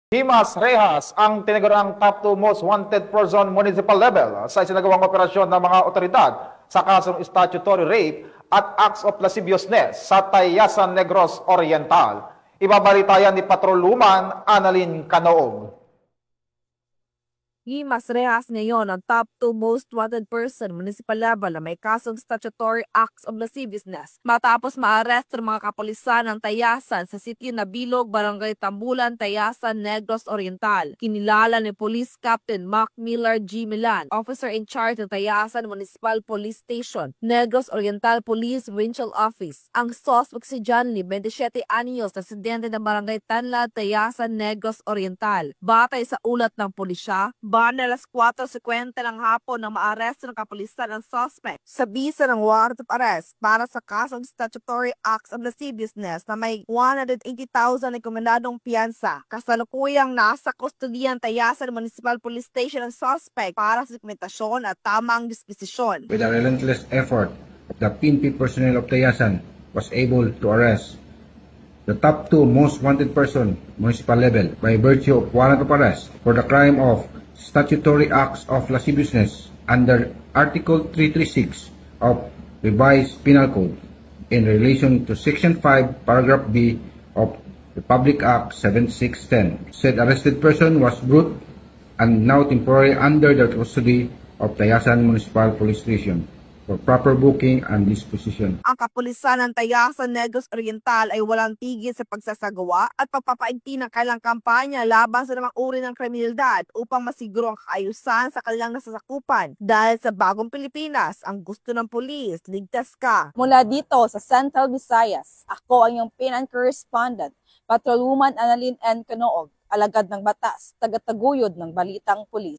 Himas Rehas ang tinaguriang top 2 most wanted person municipal level sa isinagawang operasyon ng mga otoridad sa kasong statutory rape at acts of lasciviousness sa Tayasan Negros Oriental. Ibabalitayan ni Patroluman Annalyn Canoog. Himas Rehas ngayon ang top 2 most wanted person municipal level na may kasong statutory acts of lasciviousness matapos maaresto ng mga kapulisan ng Tayasan sa sitio na Bilog, Barangay Tambulan, Tayasan, Negros Oriental. Kinilala ni Police Captain Mac Miller G. Milan, officer in charge ng Tayasan Municipal Police Station, Negros Oriental Police Provincial Office. Ang suspect si John Lee, 27 anyos, residente ng Barangay Tanla, Tayasan, Negros Oriental. Batay sa ulat ng pulisya, na alas 4:50 ng hapon nang maaresto ng kapulisan ang suspect sa bisa ng warrant of arrest para sa kasong statutory acts of lasciviousness na may 180,000 rekomendadong piyansa. Kasalukuyang nasa kustodiyan Tayasan Municipal Police Station ang suspect para sa dokumentasyon at tamang disposisyon. With a relentless effort, the PNP personnel of Tayasan was able to arrest the top 2 most wanted person municipal level by virtue of warrant of arrest for the crime of statutory acts of lasciviousness under Article 336 of Revised Penal Code in relation to Section 5, Paragraph B of Republic Act 7610. Said arrested person was brought and now temporarily under the custody of Tayasan Municipal Police Station for proper booking and disposition. Ang kapulisan ng Tayasan Negros Oriental ay walang tigil sa pagsasagawa at pagpapaigting ng kailang kampanya laban sa namang uri ng kriminalidad upang masiguro ang kaayusan sa kanilang nasasakupan. Dahil sa bagong Pilipinas, ang gusto ng pulis, ligtas ka. Mula dito sa Central Visayas, ako ang iyong PNN correspondent, Patroluman Annalyn N. Canoog, alagad ng batas, tagataguyod ng balitang pulis.